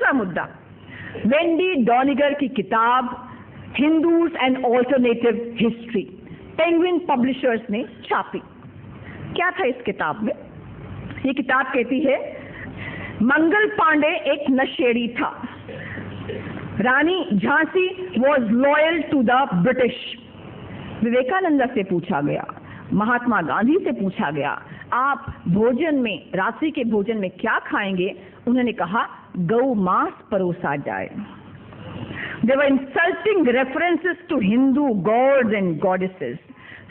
दूसरा मुद्दा, वेंडी डॉनिगर की किताब Hindus and alternative history penguin publishers ने छापी। क्या था इस किताब में? ये किताब कहती है मंगल पांडे एक नशेड़ी था, Rani Jhansi was loyal to the British. Vivekananda से पूछा गया, महात्मा गांधी से पूछा गया, आप भोजन में, रात्रि के भोजन में क्या खाएंगे? उन्होंने कहा गौ मांस परोसा जाए। There were insulting references to Hindu gods and goddesses.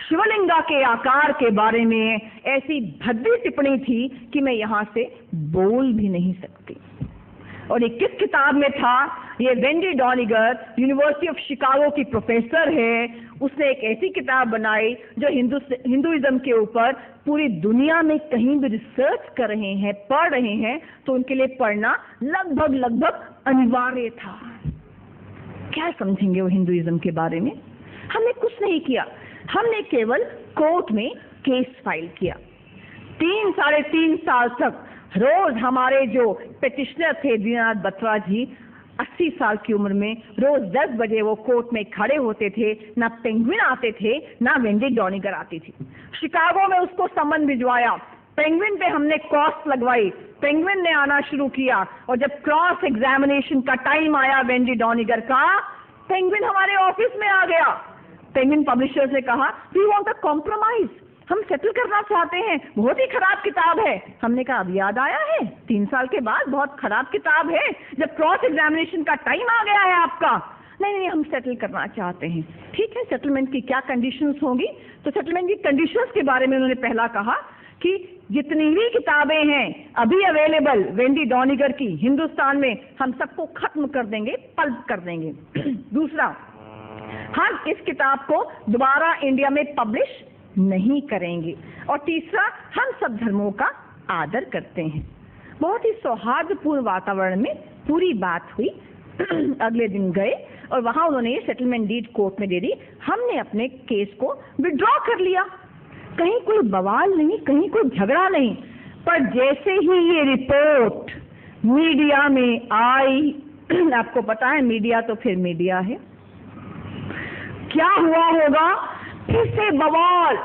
Shivalinga के आकार के बारे में ऐसी भद्दी टिप्पणी थी कि मैं यहाँ से बोल भी नहीं सकती। और ये किस किताब में था? ये वेंडी डॉनिगर यूनिवर्सिटी ऑफ शिकागो की प्रोफेसर है, उसने एक ऐसी किताब बनाई जो हिंदुइज्म के ऊपर पूरी दुनिया में कहीं भी रिसर्च कर रहे हैं, पढ़ रहे हैं, तो उनके लिए पढ़ना लगभग अनिवार्य था। क्या समझेंगे वो हिंदुइज्म के बारे में? हमने कुछ नहीं किया, हमने केवल कोर्ट में केस फाइल किया। 3-3.5 साल तक रोज हमारे जो पिटिशनर थे दीनानाथ बत्रा जी, 80 साल की उम्र में रोज 10 बजे वो कोर्ट में खड़े होते थे। ना पेंगुइन आते थे, ना वेंडी डॉनिगर आती थी। शिकागो में उसको समन भिजवाया, पेंगुइन पे हमने कॉस्ट लगवाई, पेंगुइन ने आना शुरू किया, और जब क्रॉस एग्जामिनेशन का टाइम आया वेंडी डॉनिगर का, पेंगुइन हमारे ऑफिस में आ गया। पेंगुइन पब्लिशर्स ने कहा वी वांट अ कॉम्प्रोमाइज, हम सेटल करना चाहते हैं, बहुत ही खराब किताब है। हमने कहा अब याद आया है 3 साल के बाद, बहुत खराब किताब है, जब क्रॉस एग्जामिनेशन का टाइम आ गया है आपका। नहीं, हम सेटल करना चाहते हैं। ठीक है, सेटलमेंट की क्या कंडीशंस होंगी? तो सेटलमेंट की कंडीशंस के बारे में उन्होंने पहला कहा कि जितनी भी किताबें हैं अभी अवेलेबल वेंडी डॉनिगर की हिंदुस्तान में, हम सबको खत्म कर देंगे, पल्प कर देंगे। दूसरा, हम इस किताब को दोबारा इंडिया में पब्लिश नहीं करेंगे। और तीसरा, हम सब धर्मों का आदर करते हैं। बहुत ही सौहार्दपूर्ण वातावरण में पूरी बात हुई। अगले दिन गए और वहां उन्होंने सेटलमेंट डीड कोर्ट में दे दी। हमने अपने केस को विड्रॉ कर लिया। कहीं कोई बवाल नहीं, कहीं कोई झगड़ा नहीं। पर जैसे ही ये रिपोर्ट मीडिया में आई, आपको पता है मीडिया तो फिर मीडिया है, क्या हुआ होगा? फिर से बवाल,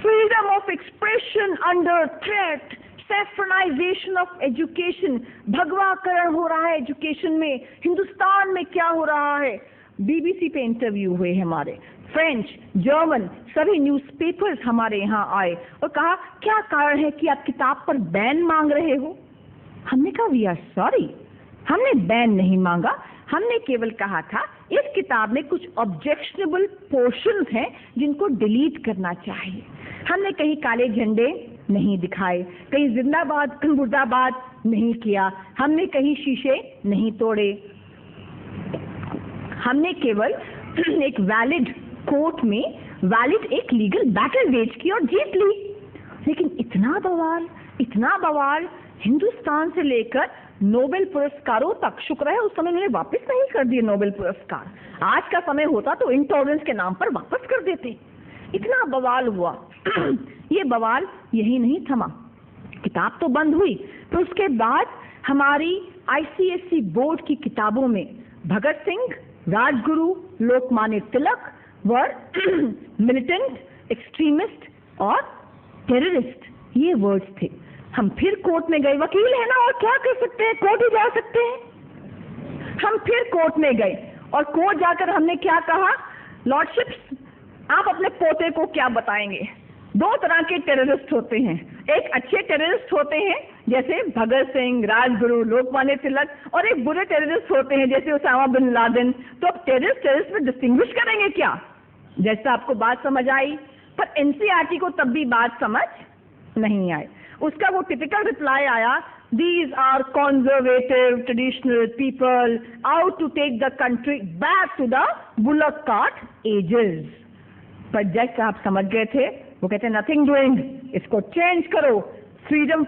freedom of expression under threat, saffronisation of education, भगवाकरण हो रहा है एजुकेशन में। हिंदुस्तान में क्या हो रहा है? बीबीसी पे इंटरव्यू हुए हमारे, फ्रेंच, जर्मन सभी न्यूज़पेपर्स हमारे यहाँ आए और कहा क्या कारण है कि आप किताब पर बैन मांग रहे हो? हमने कहा वी आर सॉरी, हमने बैन नहीं मांगा, हमने केवल कहा था इस किताब में कुछ ऑब्जेक्शनेबल पोर्शंस हैं जिनको डिलीट करना चाहिए। हमने कहीं काले झंडे नहीं दिखाए, कहीं जिंदाबाद मुर्दाबाद नहीं किया, हमने कहीं शीशे नहीं तोड़े। हमने केवल एक वैलिड कोर्ट में वैलिड एक लीगल बैटल वेज की और जीत ली। लेकिन इतना बवाल हिंदुस्तान से लेकर नोबेल पुरस्कारों तक, शुक्र है उस समय उन्होंने वापस नहीं कर दिए नोबेल पुरस्कार। आज का समय होता तो इंटॉलरेंस के नाम पर वापस कर देते। इतना बवाल हुआ। ये बवाल यही नहीं थमा, किताब तो बंद हुई, तो उसके बाद हमारी आईसीएसई बोर्ड की किताबों में भगत सिंह, राजगुरु, लोकमान्य तिलक वर मिलिटेंट, एक्सट्रीमिस्ट और टेररिस्ट, ये वर्ड्स थे। हम फिर कोर्ट में गए, वकील है ना और क्या कर सकते हैं, कोर्ट ही जा सकते हैं। हम फिर कोर्ट में गए और कोर्ट जाकर हमने क्या कहा, लॉर्डशिप्स आप अपने पोते को क्या बताएंगे? 2 तरह के टेररिस्ट होते हैं, एक अच्छे टेररिस्ट होते हैं जैसे भगत सिंह, राजगुरु, लोकमान्य तिलक, और एक बुरे टेररिस्ट होते हैं जैसे उसामा बिन लादेन। तो अब टेररिस्ट में डिस्टिंग्विश करेंगे क्या? जैसा आपको बात समझ आई, पर एनसीईआरटी को तब भी बात समझ नहीं आई। उसका वो टिपिकल रिप्लाई आया, these are conservative traditional people out to take the country back to the bullock cart ages। पर जज साहब समझ गए थे, वो कहते नथिंग डूइंग, इसको चेंज करो। फ्रीडम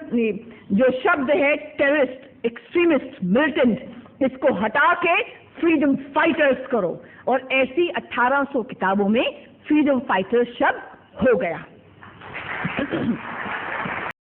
जो शब्द है टेररिस्ट, एक्सट्रीमिस्ट, मिलिटेंट, इसको हटा के फ्रीडम फाइटर्स करो। और ऐसी 1800 किताबों में फ्रीडम फाइटर्स शब्द हो गया।